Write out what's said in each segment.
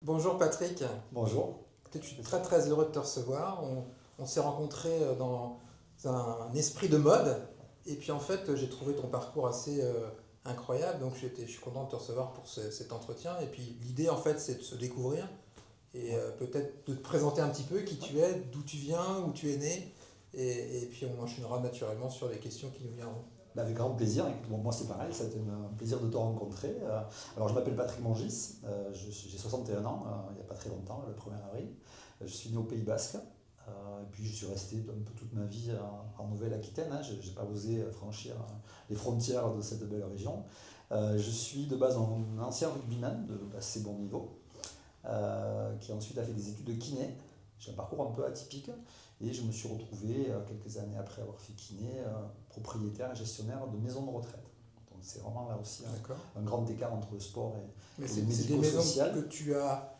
Bonjour Patrick, Bonjour. je suis très très heureux de te recevoir. On s'est rencontrés dans un esprit de mode et puis en fait j'ai trouvé ton parcours assez incroyable donc je suis content de te recevoir pour cet entretien et puis l'idée en fait c'est de se découvrir et Ouais. peut-être de te présenter un petit peu qui Ouais. tu es, d'où tu viens, où tu es né et puis on enchaînera naturellement sur les questions qui nous viendront. Bah, avec grand plaisir. Écoute, bon, moi c'est pareil, ça a été un plaisir de te rencontrer. Alors je m'appelle Patrick Mongis, j'ai 61 ans, il n'y a pas très longtemps, le 1er avril. Je suis né au Pays Basque, et puis je suis resté un peu toute ma vie en Nouvelle-Aquitaine. Je n'ai pas osé franchir les frontières de cette belle région. Je suis de base un ancien rugbyman de assez bon niveau, qui ensuite a fait des études de kiné. J'ai un parcours un peu atypique et je me suis retrouvé, quelques années après avoir fait kiné, propriétaire et gestionnaire de maisons de retraite. Donc c'est vraiment là aussi D'accord. un grand écart entre le sport Mais et le c'est des maisons que médico-social. tu as...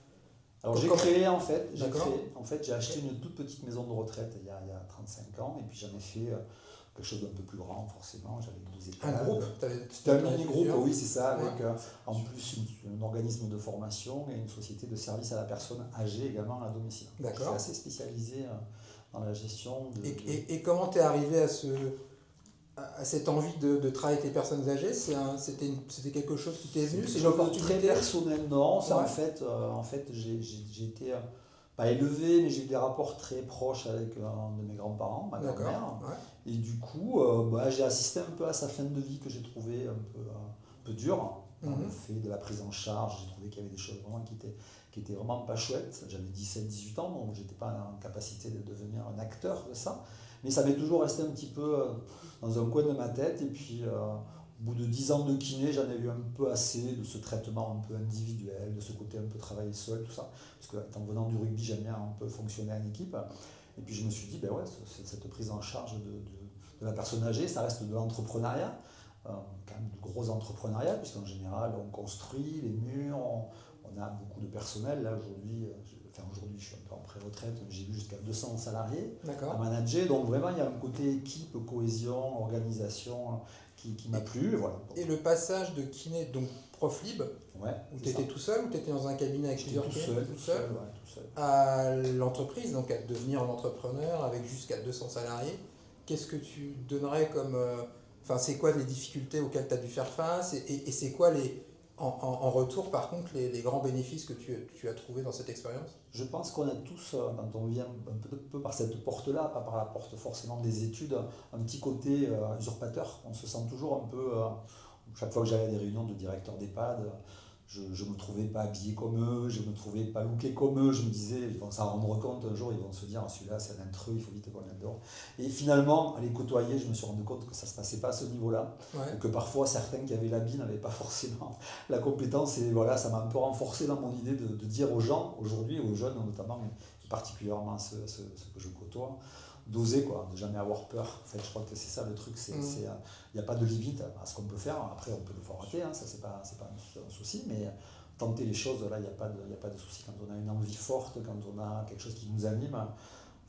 Alors j'ai Comment... créé D'accord. j'ai Ok. acheté une toute petite maison de retraite il y a 35 ans et puis j'en ai fait quelque chose d'un peu plus grand forcément. J'avais deux Un étages. groupe, C'était un t'en avais mini-groupe, plusieurs. oui, c'est ça, Ouais. avec en plus un organisme de formation et une société de service à la personne âgée également à domicile. Je suis D'accord. assez spécialisé dans la gestion Et comment t'es arrivé à cette envie de travailler avec les personnes âgées? C'était quelque chose qui t'est C'est venu? quelque C'est une chose de très opportunité? personnel, non. Ça, Ouais. en fait j'ai été, pas élevé, mais j'ai eu des rapports très proches avec un de mes grands-parents, ma D'accord. grand-mère. Ouais. Et du coup, j'ai assisté un peu à sa fin de vie que j'ai trouvé un peu dure, dans le Mhm. fait de la prise en charge. J'ai trouvé qu'il y avait des choses vraiment qui étaient vraiment pas chouettes. J'avais 17 18 ans, donc j'étais pas en capacité de devenir un acteur de ça. Mais ça m'est toujours resté un petit peu dans un coin de ma tête. Et puis, au bout de 10 ans de kiné, j'en ai eu un peu assez de ce traitement un peu individuel, de ce côté un peu travailler seul, tout ça. Parce que, étant venant du rugby, j'aime bien un peu fonctionner en équipe. Et puis je me suis dit, ben ouais, cette prise en charge de la personne âgée, ça reste de l'entrepreneuriat, quand même du gros entrepreneuriat, puisqu'en général, on construit les murs, on a beaucoup de personnel. Là, aujourd'hui, je suis un peu en pré-retraite, j'ai eu jusqu'à 200 salariés à D'accord. manager. Donc vraiment, il y a un côté équipe, cohésion, organisation qui m'a Et, plu. Et voilà. Donc, et le passage de kiné, donc prof libre, ouais, où tu c'est ça. étais tout seul, ou tu étais dans un cabinet avec J'étais plusieurs kinés, tout tout seul, seul, ouais, tout seul. à l'entreprise, donc à devenir un entrepreneur avec jusqu'à 200 salariés, qu'est-ce que tu donnerais comme... Enfin, c'est quoi les difficultés auxquelles tu as dû faire face et c'est quoi en retour, par contre, les grands bénéfices que tu as trouvés dans cette expérience? Je pense qu'on a tous, quand on vient un peu par cette porte-là, pas par la porte forcément des études, un petit côté usurpateur. On se sent toujours un peu, chaque fois que j'allais à des réunions de directeurs d'EHPAD, je ne me trouvais pas habillé comme eux, je ne me trouvais pas looké comme eux. Je me disais, ils vont s'en rendre compte un jour, ils vont se dire, ah, celui-là c'est un intrus, il faut vite qu'on l'adore. Et finalement, à les côtoyer, je me suis rendu compte que ça ne se passait pas à ce niveau-là, et Ouais. que parfois certains qui avaient l'habit n'avaient pas forcément la compétence. Et voilà, ça m'a un peu renforcé dans mon idée de dire aux gens, aujourd'hui, aux jeunes notamment, mais particulièrement ceux que je côtoie, d'oser, quoi, de jamais avoir peur. En fait, je crois que c'est ça le truc, Mhm. il n'y a pas de limite à ce qu'on peut faire. Après, on peut le faire rater, hein, ça c'est pas un souci, mais tenter les choses, là, il y a pas de souci. Quand on a une envie forte, quand on a quelque chose qui nous anime,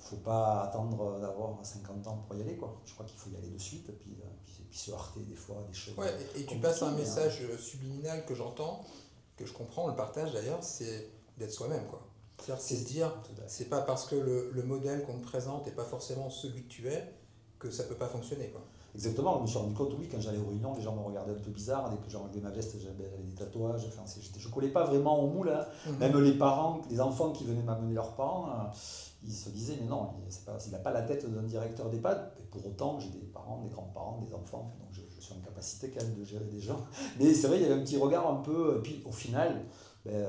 il ne faut pas attendre d'avoir 50 ans pour y aller, quoi. Je crois qu'il faut y aller de suite, puis se heurter des fois à des choses Ouais, et tu passes compliquées. un message subliminal que j'entends, que je comprends, on le partage d'ailleurs, c'est d'être soi-même, quoi. C'est-à-dire, c'est C'est se dire, tout à fait. c'est pas parce que le modèle qu'on te présente n'est pas forcément celui que tu es, que ça peut pas fonctionner, quoi. Exactement, je me suis rendu compte, oui, quand j'allais aux réunions, les gens me regardaient un peu bizarre. Dès que j'ai enlevé ma veste, j'avais des tatouages. Enfin, je ne collais pas vraiment au moule, hein. Mhm. Même les parents, les enfants qui venaient m'amener leurs parents, ils se disaient, mais non, il n'a pas la tête d'un directeur d'EHPAD. Et pour autant, j'ai des parents, des grands-parents, des enfants, donc je suis en capacité quand même de gérer des gens. Mais c'est vrai, il y avait un petit regard un peu. Et puis au final,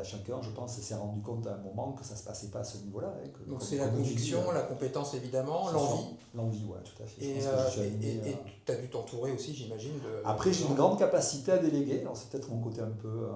chacun, je pense, s'est rendu compte à un moment que ça ne se passait pas à ce niveau-là, hein, Donc c'est la comme tu dis, conviction, la compétence évidemment, c'est sûr, l'envie, l'envie, ouais, tout à fait. Je et pense que je suis animé. tu as dû t'entourer aussi, j'imagine, Après, de j'ai une gens. grande capacité à déléguer. Alors, c'est peut-être mon côté un peu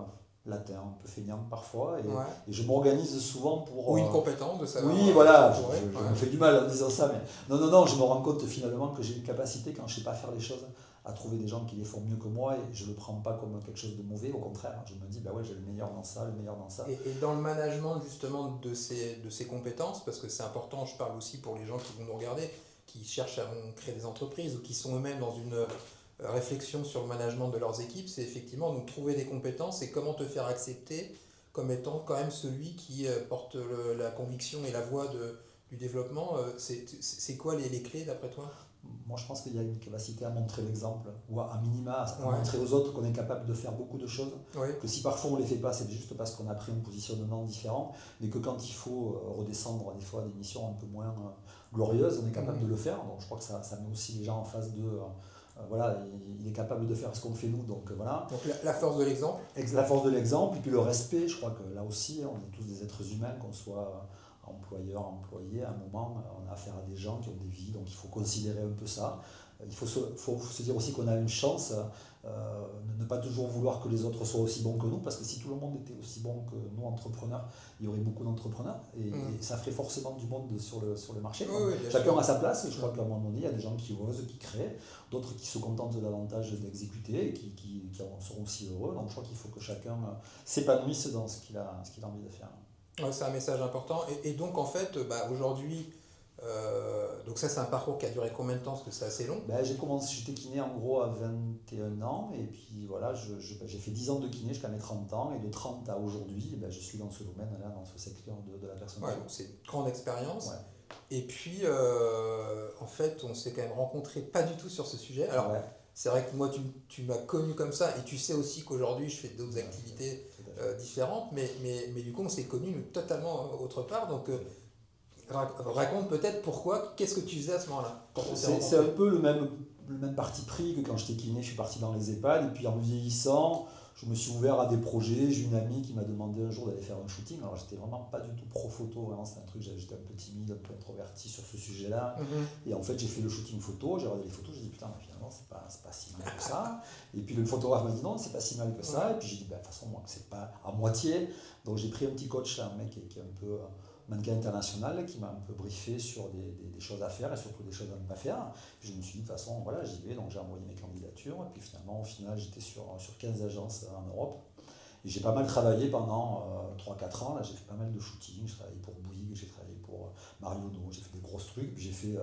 latin, un peu feignant parfois. Ouais. Et je m'organise souvent pour. Ou une compétence de savoir Oui, voilà, s'entourer. je me Ouais. fais du mal en disant ça. Mais non, non, non, je me rends compte finalement que j'ai une capacité, quand je ne sais pas faire les choses, à trouver des gens qui les font mieux que moi. Et je ne le prends pas comme quelque chose de mauvais. Au contraire, je me dis, bah ouais, j'ai le meilleur dans ça, le meilleur dans ça. Et dans le management justement de ces compétences, parce que c'est important, je parle aussi pour les gens qui vont nous regarder, qui cherchent à créer des entreprises ou qui sont eux-mêmes dans une réflexion sur le management de leurs équipes, c'est effectivement donc trouver des compétences et comment te faire accepter comme étant quand même celui qui porte la conviction et la voix du développement. C'est quoi les clés d'après toi? Moi, je pense qu'il y a une capacité à montrer l'exemple, ou à minima, à Ouais, montrer aux autres qu'on est capable de faire beaucoup de choses, ouais, que si parfois on ne les fait pas, c'est juste parce qu'on a pris un positionnement différent, mais que quand il faut redescendre des fois à des missions un peu moins glorieuses, on est capable de le faire. Donc je crois que ça met aussi les gens en face de... voilà, il est capable de faire ce qu'on fait nous, donc voilà. donc la force de l'exemple. La force de l'exemple, et puis le respect, je crois que là aussi, on est tous des êtres humains, qu'on soit employeur, employé, à un moment, on a affaire à des gens qui ont des vies, donc il faut considérer un peu ça. Il faut se dire aussi qu'on a une chance, de ne pas toujours vouloir que les autres soient aussi bons que nous, parce que si tout le monde était aussi bon que nous, entrepreneurs, il y aurait beaucoup d'entrepreneurs, et ça ferait forcément du monde sur le marché. Oui, oui, bien Chacun sûr. a sa place, et je crois qu'à un moment donné, il y a des gens qui osent, qui créent, d'autres qui se contentent davantage d'exécuter, et qui en seront aussi heureux. Donc je crois qu'il faut que chacun s'épanouisse dans ce qu'il a envie de faire. Ouais, c'est un message important. Et donc, en fait, aujourd'hui, donc ça, c'est un parcours qui a duré combien de temps? Parce que c'est assez long. Ben, j'étais kiné en gros à 21 ans, et puis voilà, j'ai fait 10 ans de kiné jusqu'à mes 30 ans, et de 30 à aujourd'hui, ben, je suis dans ce domaine-là, dans ce secteur de la personne. Ouais, donc c'est une grande expérience. Ouais. Et puis, en fait, on s'est quand même rencontrés pas du tout sur ce sujet. Alors, Ouais, c'est vrai que moi, tu m'as connu comme ça, et tu sais aussi qu'aujourd'hui, je fais d'autres ouais, activités tout à fait. différentes, mais du coup, on s'est connus totalement autre part. Donc, raconte peut-être pourquoi, qu'est-ce que tu faisais à ce moment-là, quand on s'est C'est un rencontrés? peu le même parti pris que quand j'étais kiné, je suis parti dans les EHPAD, et puis en vieillissant, je me suis ouvert à des projets. J'ai une amie qui m'a demandé un jour d'aller faire un shooting. Alors j'étais vraiment pas du tout pro photo, vraiment c'était un truc, j'étais un peu timide, un peu introverti sur ce sujet-là. Mhm. Et en fait, j'ai fait le shooting photo, j'ai regardé les photos, j'ai dit putain, mais finalement, c'est pas si mal que ça. Et puis le photographe m'a dit non, c'est pas si mal que ça. Ouais. Et puis j'ai dit, bah, de toute façon, moi, c'est pas à moitié. Donc j'ai pris un petit coach, là, un mec qui est un peu mannequin international, qui m'a un peu briefé sur des choses à faire et surtout des choses à ne pas faire. Puis je me suis dit, de toute façon, voilà, j'y vais. Donc j'ai envoyé mes candidatures. Et puis finalement, au final, j'étais sur 15 agences en Europe. Et j'ai pas mal travaillé pendant 3-4 ans. Là, j'ai fait pas mal de shooting. J'ai travaillé pour Bouygues, j'ai travaillé pour Marionneau, j'ai fait des grosses trucs. Puis j'ai fait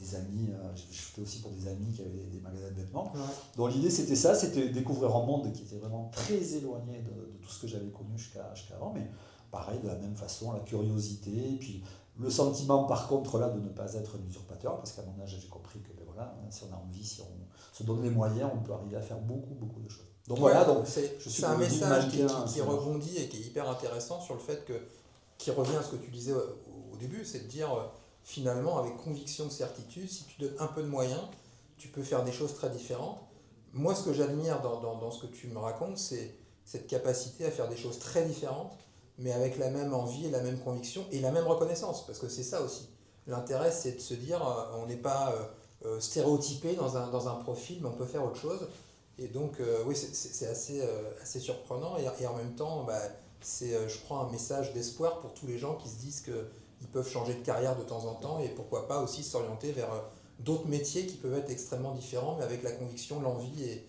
des amis, j'ai fait aussi pour des amis qui avaient des magasins de vêtements. Ouais. Donc l'idée c'était ça, c'était découvrir un monde qui était vraiment très éloigné de tout ce que j'avais connu jusqu'à avant. Mais pareil, de la même façon, la curiosité. Et puis le sentiment par contre là de ne pas être un usurpateur, parce qu'à mon âge j'ai compris que ben, voilà, si on a envie, si on se donne les moyens, on peut arriver à faire beaucoup, beaucoup de choses. Donc Ouais, voilà, donc je suis c'est un devenu message qui mannequin. rebondit et qui est hyper intéressant sur le fait que, qui revient à ce que tu disais au début, c'est de dire finalement avec conviction, certitude, si tu donnes un peu de moyens, tu peux faire des choses très différentes. Moi, ce que j'admire dans ce que tu me racontes, c'est cette capacité à faire des choses très différentes, mais avec la même envie et la même conviction et la même reconnaissance, parce que c'est ça aussi. L'intérêt, c'est de se dire, on n'est pas stéréotypé dans un profil, mais on peut faire autre chose. Et donc, oui, c'est assez surprenant et en même temps, bah, c'est, je crois, un message d'espoir pour tous les gens qui se disent qu'ils peuvent changer de carrière de temps en temps et pourquoi pas aussi s'orienter vers d'autres métiers qui peuvent être extrêmement différents, mais avec la conviction, l'envie et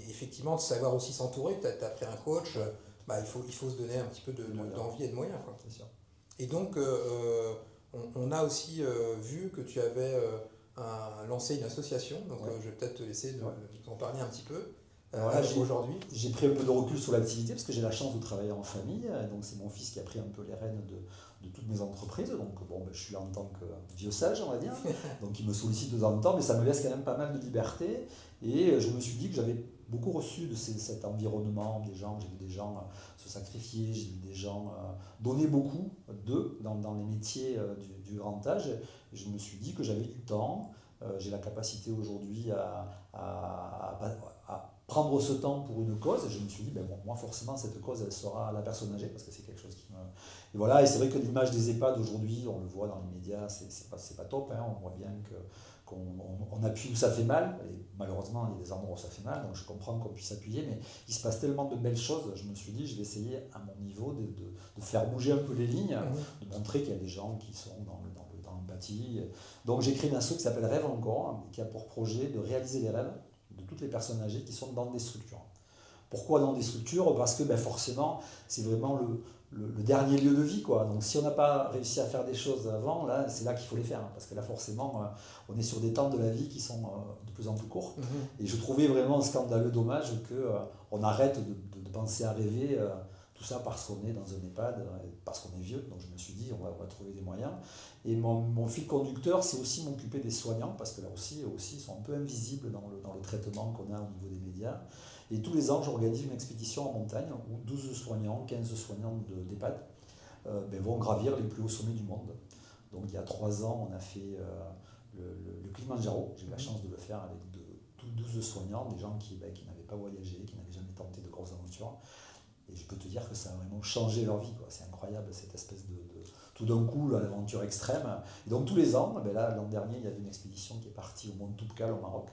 effectivement de savoir aussi s'entourer. Tu as pris un coach, bah, il faut se donner un petit peu d'envie et de moyens, quoi. C'est sûr. Et donc, on a aussi vu que tu avais lancé une association, donc Ouais. je vais peut-être te laisser Ouais. en parler un petit peu Voilà, aujourd'hui. j'ai pris un peu de recul sur l'activité parce que j'ai la chance de travailler en famille. Donc c'est mon fils qui a pris un peu les rênes de toutes mes entreprises. Donc bon, ben, je suis là en tant que vieux sage, on va dire. Donc il me sollicite de temps en temps, mais ça me laisse quand même pas mal de liberté. Et je me suis dit que j'avais beaucoup reçu de cet environnement, des gens, j'ai vu des gens se sacrifier, j'ai vu des gens donner beaucoup d'eux dans les métiers du grand âge. Et je me suis dit que j'avais du temps. J'ai la capacité aujourd'hui à prendre ce temps pour une cause. Et je me suis dit, ben bon, moi forcément, cette cause, elle sera à la personne âgée, parce que c'est quelque chose qui me... Et voilà, et c'est vrai que l'image des EHPAD aujourd'hui, on le voit dans les médias, c'est pas top, hein. On voit bien qu'on appuie où ça fait mal, et malheureusement, il y a des endroits où ça fait mal, donc je comprends qu'on puisse appuyer, mais il se passe tellement de belles choses, je me suis dit, je vais essayer à mon niveau de faire bouger un peu les lignes, de montrer qu'il y a des gens qui sont dans l'empathie. Donc j'ai créé une asso qui s'appelle Rêve Encore, qui a pour projet de réaliser les rêves de toutes les personnes âgées qui sont dans des structures. Pourquoi dans des structures? Parce que ben forcément, c'est vraiment le dernier lieu de vie, quoi. Donc si on n'a pas réussi à faire des choses avant, là, c'est là qu'il faut les faire. Parce que là, forcément, on est sur des temps de la vie qui sont de plus en plus courts. Et je trouvais vraiment scandaleux, dommage qu'on arrête de penser à rêver Tout ça parce qu'on est dans un EHPAD, parce qu'on est vieux, donc je me suis dit, on va trouver des moyens. Et mon fil conducteur, c'est aussi m'occuper des soignants, parce que là aussi, ils sont un peu invisibles dans le traitement qu'on a au niveau des médias. Et tous les ans, j'organise une expédition en montagne où 12 soignants, 15 soignants d'EHPAD vont gravir les plus hauts sommets du monde. Donc il y a 3 ans, on a fait le Kilimanjaro. J'ai eu la chance de le faire avec 12 soignants, des gens qui n'avaient pas voyagé, qui n'avaient jamais tenté de grosses aventures. Et je peux te dire que ça a vraiment changé leur vie, quoi. C'est incroyable, cette espèce de tout d'un coup, l'aventure extrême. Et donc tous les ans, là, l'an dernier, il y avait une expédition qui est partie au Mont Toubkal au Maroc.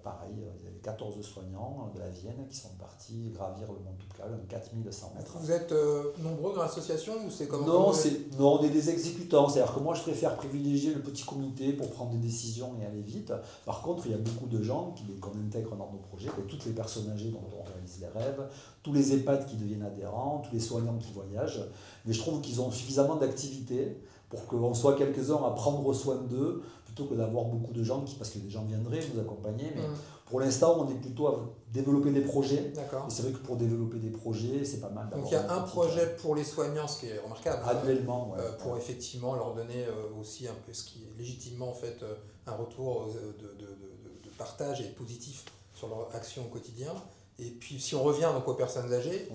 Pareil, il y avait 14 soignants de la Vienne qui sont partis gravir le Mont Toubkal, 4100 mètres. Vous êtes nombreux dans l'association ou c'est comment? Non, on est des exécutants. C'est-à-dire que moi, je préfère privilégier le petit comité pour prendre des décisions et aller vite. Par contre, il y a beaucoup de gens qu'on intègre dans nos projets, toutes les personnes âgées dont on réalise les rêves, tous les EHPAD qui deviennent adhérents, tous les soignants qui voyagent. Mais je trouve qu'ils ont suffisamment d'activités pour qu'on soit quelques-uns à prendre soin d'eux, plutôt que d'avoir beaucoup de gens parce que des gens viendraient nous accompagner. Mais pour l'instant, on est plutôt à développer des projets. D'accord. Et c'est vrai que pour développer des projets, c'est pas mal d'avoir. Donc il y a un projet pour les soignants, ce qui est remarquable. Annuellement, pour effectivement leur donner aussi un peu ce qui est légitimement en fait un retour de partage et positif sur leur action au quotidien. Et puis si on revient donc aux personnes âgées,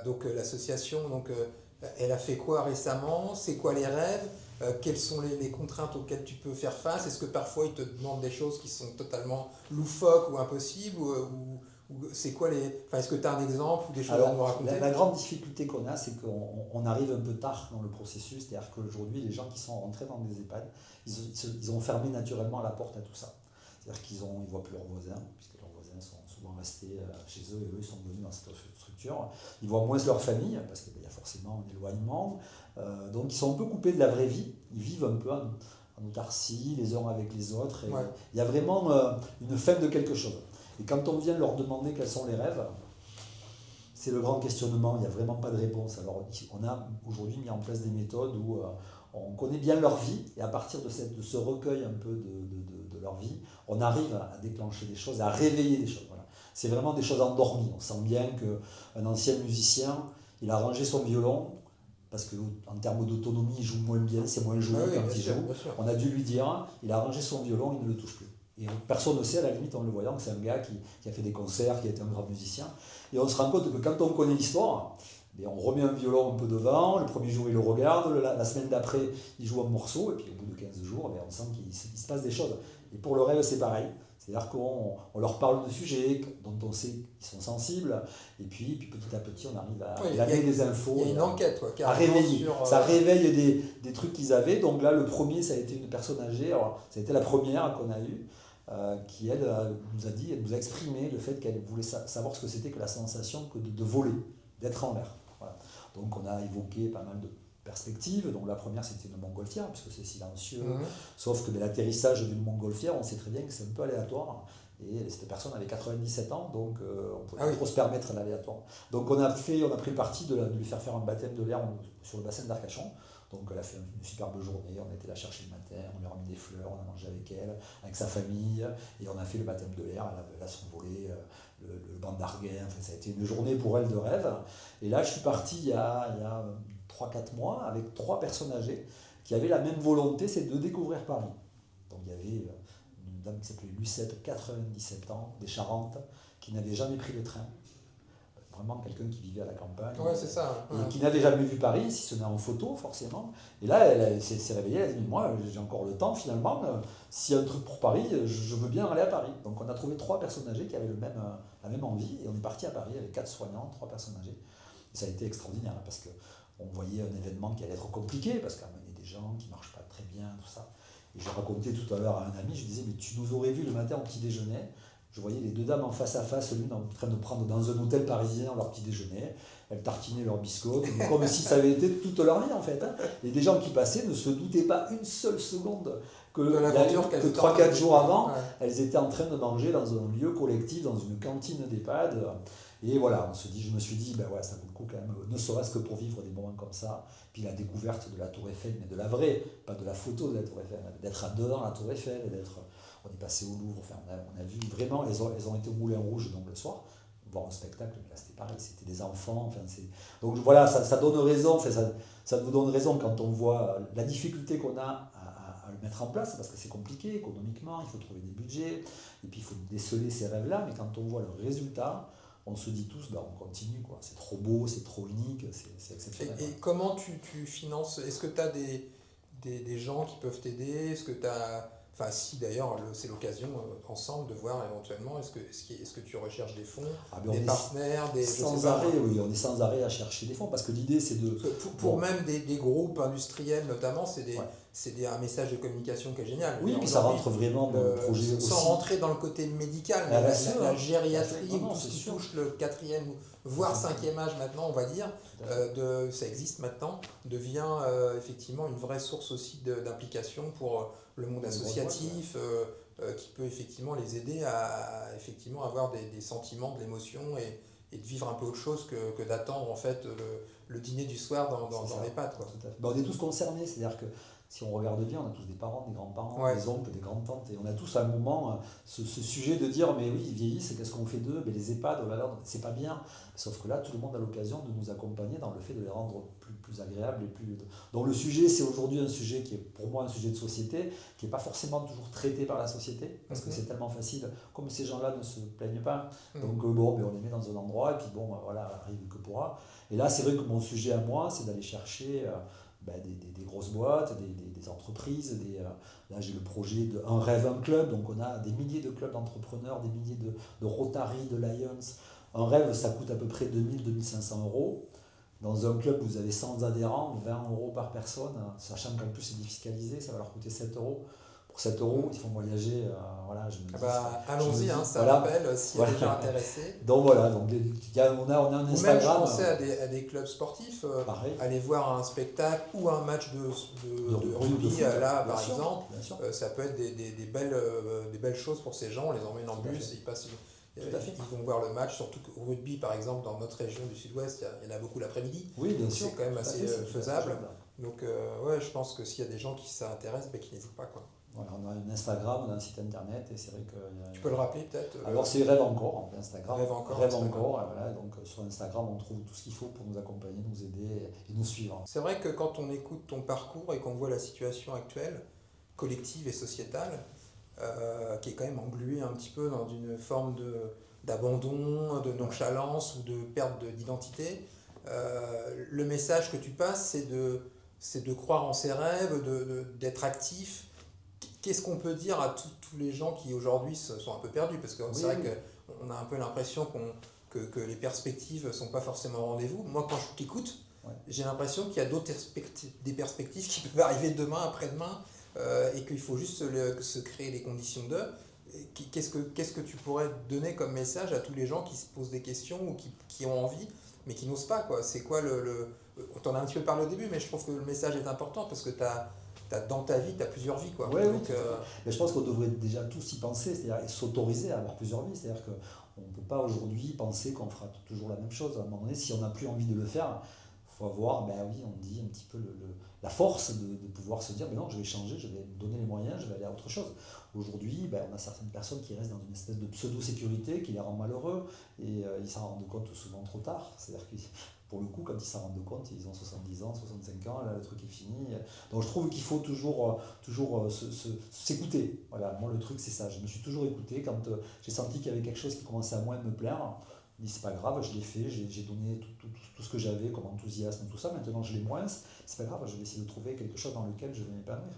donc l'association elle a fait quoi récemment? C'est quoi les rêves? Quelles sont les contraintes auxquelles tu peux faire face? Est-ce que parfois ils te demandent des choses qui sont totalement loufoques ou impossibles ou c'est quoi est-ce que tu as un exemple ou des choses à nous raconter? La grande difficulté qu'on a, c'est qu'on arrive un peu tard dans le processus. C'est-à-dire qu'aujourd'hui, les gens qui sont rentrés dans des EHPAD, ils ont fermé naturellement la porte à tout ça. C'est-à-dire qu'ils ne voient plus leurs voisins, puisque leurs voisins sont souvent restés chez eux et eux, ils sont venus dans cette structure. Ils voient moins leur famille, parce qu'il y a forcément un éloignement. Donc ils sont un peu coupés de la vraie vie. Ils vivent un peu en autarcie, les uns avec les autres. Et il y a vraiment une fin de quelque chose. Et quand on vient leur demander quels sont les rêves, c'est le grand questionnement, il n'y a vraiment pas de réponse. Alors on a aujourd'hui mis en place des méthodes où on connaît bien leur vie, et à partir de ce recueil un peu de leur vie, on arrive à déclencher des choses, à réveiller des choses. Voilà. C'est vraiment des choses endormies. On sent bien qu'un ancien musicien, il a rangé son violon, parce qu'en termes d'autonomie, il joue moins bien, c'est moins joli quand il joue. On a dû lui dire, il a rangé son violon, il ne le touche plus. Et personne ne sait, à la limite, en le voyant, que c'est un gars qui a fait des concerts, qui a été un grand musicien. Et on se rend compte que quand on connaît l'histoire, on remet un violon un peu devant, le premier jour il le regarde, la semaine d'après il joue un morceau, et puis au bout de 15 jours, on sent qu'il se passe des choses. Et pour le rêve, c'est pareil. C'est-à-dire qu'on leur parle de sujets dont on sait qu'ils sont sensibles, et puis petit à petit on arrive à amener des infos. Il y a une enquête, à réveiller. Ça réveille des trucs qu'ils avaient. Donc là, le premier, ça a été une personne âgée. Alors, ça a été la première qu'on a eue, qui elle nous a dit, elle nous a exprimé le fait qu'elle voulait savoir ce que c'était que la sensation de voler, d'être en l'air. Voilà. Donc on a évoqué pas mal de perspectives. Donc la première, c'était une montgolfière, puisque c'est silencieux. Sauf que l'atterrissage d'une montgolfière, on sait très bien que c'est un peu aléatoire. Et cette personne avait 97 ans, donc on ne pouvait pas trop se permettre l'aléatoire. Donc on a pris le parti de lui faire un baptême de l'air sur le bassin d'Arcachon. Donc elle a fait une superbe journée, on a été la chercher le matin, on lui a remis des fleurs, on a mangé avec elle, avec sa famille, et on a fait le baptême de l'air, elle a survolé le banc d'Arguin. Enfin, ça a été une journée pour elle de rêve. Et là, je suis parti il y a 3-4 mois avec 3 personnes âgées qui avaient la même volonté, c'est de découvrir Paris. Donc il y avait une dame qui s'appelait Lucette, 97 ans, des Charentes, qui n'avait jamais pris le train. Vraiment quelqu'un qui vivait à la campagne, c'est ça. Et qui n'avait jamais vu Paris, si ce n'est en photo forcément. Et là, elle s'est réveillée, elle a dit, moi j'ai encore le temps finalement, s'il y a un truc pour Paris, je veux bien aller à Paris. Donc on a trouvé 3 personnes âgées qui avaient la même envie, et on est parti à Paris avec 4 soignants, 3 personnes âgées. Et ça a été extraordinaire, parce qu'on voyait un événement qui allait être compliqué, parce qu'à amener des gens qui ne marchent pas très bien, tout ça. Et je racontais tout à l'heure à un ami, je disais, mais tu nous aurais vu le matin au petit déjeuner. Je voyais les 2 dames en face à face, l'une en train de prendre dans un hôtel parisien leur petit déjeuner. Elles tartinaient leurs biscottes, comme si ça avait été toute leur vie en fait. Et des gens qui passaient ne se doutaient pas une seule seconde que 3-4 jours avant, elles étaient en train de manger dans un lieu collectif, dans une cantine d'EHPAD. Et voilà, je me suis dit, ça vaut le coup quand même, ne serait-ce que pour vivre des moments comme ça. Puis la découverte de la Tour Eiffel, mais de la vraie, pas de la photo de la Tour Eiffel, d'être à dedans la Tour Eiffel, on est passé au Louvre, on a vu vraiment, elles ont été au Moulin Rouge donc le soir, voir un spectacle, mais là c'était pareil, c'était des enfants. Enfin, donc voilà, ça donne raison, enfin, ça nous donne raison quand on voit la difficulté qu'on a à le mettre en place, parce que c'est compliqué économiquement, il faut trouver des budgets, et puis il faut déceler ces rêves-là, mais quand on voit le résultat, on se dit tous, on continue, quoi. C'est trop beau, c'est trop unique, c'est exceptionnel. Et comment tu finances? Est-ce que tu as des gens qui peuvent t'aider? Est-ce que tu as... Enfin, si d'ailleurs, c'est l'occasion ensemble de voir éventuellement, est-ce que tu recherches des fonds, des partenaires, je sais sans pas, arrêt, oui, on est sans arrêt à chercher des fonds, parce que l'idée c'est de... Pour même des groupes industriels notamment, Ouais. c'est un message de communication qui est génial. Oui, puis ça rentre vraiment dans le projet aussi. Sans rentrer dans le côté médical, mais la gériatrie, ou tout ce qui touche le 4e, voire 5e âge maintenant, on va dire, ça existe maintenant, devient effectivement une vraie source aussi d'implication pour le monde associatif, qui peut effectivement les aider à effectivement avoir des sentiments, de l'émotion et de vivre un peu autre chose que d'attendre en fait le dîner du soir dans les pattes, quoi. Tout à fait. On est tous concernés, c'est-à-dire que si on regarde bien, on a tous des parents, des grands-parents, des oncles, des grandes-tantes, et on a tous à un moment ce sujet de dire, mais oui, ils vieillissent, qu'est-ce qu'on fait d'eux? Mais les EHPAD, oh là là, c'est pas bien. Sauf que là, tout le monde a l'occasion de nous accompagner dans le fait de les rendre plus agréables. Donc le sujet, c'est aujourd'hui un sujet qui est pour moi un sujet de société, qui n'est pas forcément toujours traité par la société, parce que c'est tellement facile, comme ces gens-là ne se plaignent pas. Donc on les met dans un endroit, et puis voilà, arrive que pourra. Et là, c'est vrai que mon sujet à moi, c'est d'aller chercher... des grosses boîtes, des entreprises. Là, j'ai le projet de Un rêve, un club. Donc, on a des milliers de clubs d'entrepreneurs, des milliers de Rotary, de Lions. Un rêve, ça coûte à peu près 2 500 euros. Dans un club, vous avez 100 adhérents, 20 euros par personne, sachant qu'en plus, c'est défiscalisé, ça va leur coûter 7 euros. Pour 7 euros, ils font voyager. Allons-y, ça rappelle s'il y a des gens intéressés. Donc voilà, on a un Instagram. Ou même, je pensais à des clubs sportifs, aller voir un spectacle ou un match de rugby, là, par exemple. Ça peut être des belles choses pour ces gens. On les emmène en bus, ils vont voir le match, surtout qu'au rugby, par exemple, dans notre région du sud-ouest, il y en a beaucoup l'après-midi. Oui, bien sûr. C'est quand même assez faisable. Donc, je pense que s'il y a des gens qui s'intéressent, qu'ils n'hésitent pas, quoi. Voilà, on a un Instagram, on a un site internet, et c'est vrai que... Tu peux le rappeler peut-être? Alors c'est Rêve Encore, Instagram. Rêve Encore. Voilà, donc sur Instagram, on trouve tout ce qu'il faut pour nous accompagner, nous aider et nous suivre. C'est vrai que quand on écoute ton parcours et qu'on voit la situation actuelle, collective et sociétale, qui est quand même engluée un petit peu dans une forme d'abandon, de nonchalance ou de perte d'identité, le message que tu passes, c'est de croire en ses rêves, d'être actif. Qu'est-ce qu'on peut dire à tous les gens qui aujourd'hui sont un peu perdus? Parce que c'est vrai qu'on a un peu l'impression que les perspectives ne sont pas forcément au rendez-vous. Moi, quand je t'écoute, j'ai l'impression qu'il y a des perspectives qui peuvent arriver demain, après-demain, et qu'il faut juste se créer les conditions d'eux. Qu'est-ce que tu pourrais donner comme message à tous les gens qui se posent des questions ou qui ont envie, mais qui n'osent pas, quoi? C'est quoi on t'en a un petit peu parlé au début, mais je trouve que le message est important parce que dans ta vie, tu as plusieurs vies, quoi. Mais je pense qu'on devrait déjà tous y penser, c'est-à-dire s'autoriser à avoir plusieurs vies. C'est-à-dire qu'on ne peut pas aujourd'hui penser qu'on fera toujours la même chose. À un moment donné, si on n'a plus envie de le faire, il faut avoir, on dit un petit peu la force de pouvoir se dire, mais non, je vais changer, je vais me donner les moyens, je vais aller à autre chose. Aujourd'hui, on a certaines personnes qui restent dans une espèce de pseudo-sécurité qui les rend malheureux, et ils s'en rendent compte souvent trop tard. C'est-à-dire que pour le coup, quand ils s'en rendent compte, ils ont 70 ans, 65 ans, là le truc est fini. Donc je trouve qu'il faut toujours s'écouter. Voilà, moi le truc c'est ça, je me suis toujours écouté. Quand j'ai senti qu'il y avait quelque chose qui commençait à moins me plaire, je me dis c'est pas grave, je l'ai fait, j'ai donné tout ce que j'avais comme enthousiasme, tout ça. Maintenant je l'ai moins, c'est pas grave, je vais essayer de trouver quelque chose dans lequel je vais m'épanouir.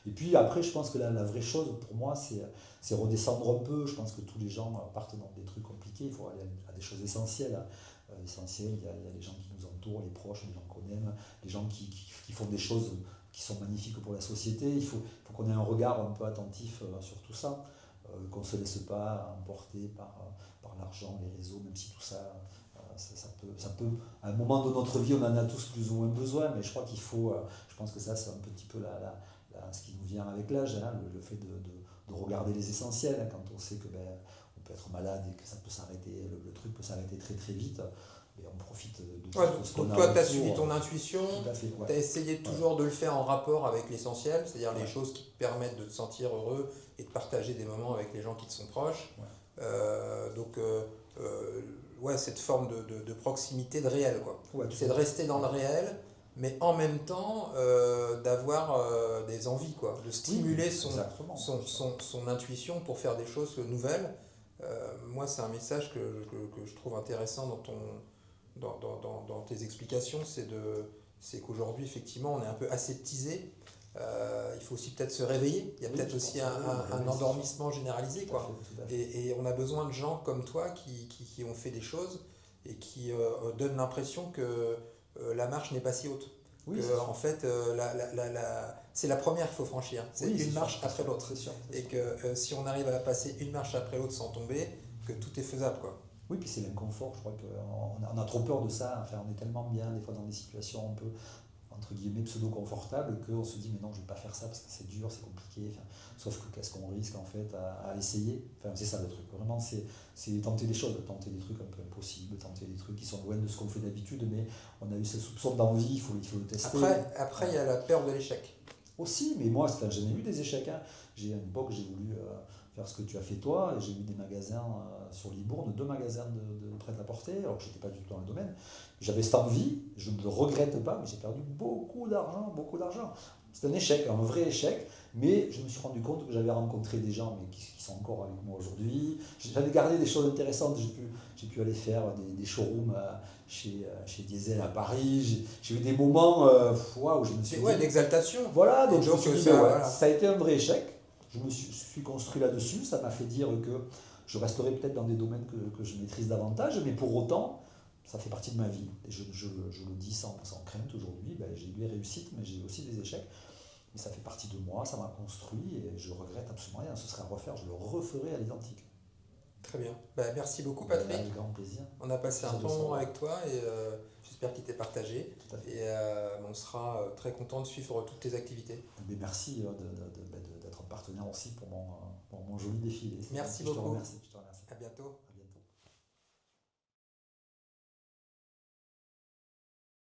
Et puis après, je pense que la vraie chose pour moi, c'est redescendre un peu. Je pense que tous les gens partent dans des trucs compliqués, il faut aller à des choses essentielles. Il y a les gens qui nous entourent, les proches, les gens qu'on aime, les gens qui font des choses qui sont magnifiques pour la société. Il faut qu'on ait un regard un peu attentif sur tout ça, qu'on ne se laisse pas emporter par l'argent, les réseaux, même si tout ça, ça peut, à un moment de notre vie, on en a tous plus ou moins besoin, mais je crois qu'il faut, je pense que ça c'est un petit peu ce qui nous vient avec l'âge, le fait de regarder les essentiels, quand on sait que on peut être malade et que ça peut s'arrêter, le truc peut s'arrêter très très vite, et on profite de ce qu'on a. Donc toi, tu as suivi ton intuition, tu as essayé toujours de le faire en rapport avec l'essentiel, c'est-à-dire les choses qui te permettent de te sentir heureux et de partager des moments avec les gens qui te sont proches. ouais, cette forme de proximité, de réel, quoi. Ouais, tout C'est à de fait. rester dans le réel, mais en même temps d'avoir des envies, quoi, de stimuler Exactement. son intuition pour faire des choses nouvelles. Moi, c'est un message que je trouve intéressant dans tes explications, c'est qu'aujourd'hui, effectivement, on est un peu aseptisé. Il faut aussi peut-être se réveiller. Il y a Oui, peut-être je aussi pense que oui, un oui, endormissement généralisé, tout à quoi. fait, tout à fait. Et on a besoin de gens comme toi qui ont fait des choses et qui donnent l'impression que la marche n'est pas si haute. Oui, Que, c'est sûr. en fait, c'est la première qu'il faut franchir. C'est Oui, c'est une sûr, marche après l'autre. c'est sûr, c'est Et sûr. que si on arrive à passer une marche après l'autre sans tomber, que tout est faisable, quoi. Oui, puis c'est l'inconfort. Je crois qu'on a trop peur de ça. Enfin, on est tellement bien, des fois, dans des situations un peu, entre guillemets, pseudo-confortables, qu'on se dit, mais non, je ne vais pas faire ça parce que c'est dur, c'est compliqué. Enfin, sauf que qu'est-ce qu'on risque, en fait, à essayer. Enfin, c'est ça le truc. Vraiment, c'est tenter des choses, tenter des trucs un peu impossibles, tenter des trucs qui sont loin de ce qu'on fait d'habitude, mais on a eu ce soupçon d'envie, il faut le tester. Après, il y a la peur de l'échec. Aussi, mais moi, enfin, j'en ai eu des échecs. Hein. À une époque, j'ai voulu faire ce que tu as fait toi, et j'ai eu des magasins sur Libourne, 2 magasins de prêt-à-porter, alors que je n'étais pas du tout dans le domaine. J'avais cette envie, je ne le regrette pas, mais j'ai perdu beaucoup d'argent, beaucoup d'argent. C'est un échec, un vrai échec, mais je me suis rendu compte que j'avais rencontré des gens mais qui sont encore avec moi aujourd'hui. J'avais gardé des choses intéressantes, j'ai pu aller faire des showrooms chez Diesel à Paris. J'ai eu des moments où je me suis Ouais, dit, d'exaltation. voilà, donc Et je me suis dit, ça, ben ouais, voilà. ça a été un vrai échec. Je me suis construit là-dessus. Ça m'a fait dire que je resterai peut-être dans des domaines que je maîtrise davantage, mais pour autant, ça fait partie de ma vie. Et je le dis sans crainte aujourd'hui. Ben, j'ai eu des réussites, mais j'ai eu aussi des échecs. Mais ça fait partie de moi, ça m'a construit et je regrette absolument rien. Ce serait à refaire, je le referai à l'identique. Très bien. Ben, merci beaucoup, Ben, Patrick. avec grand plaisir. On a passé un Plaisir de bon moment savoir. avec toi et j'espère qu'il t'est partagé. Tout à fait. Et on sera très content de suivre toutes tes activités. Mais merci d'être partenaire aussi pour mon joli défilé. Merci Je te beaucoup. remercie. Je te remercie. À bientôt.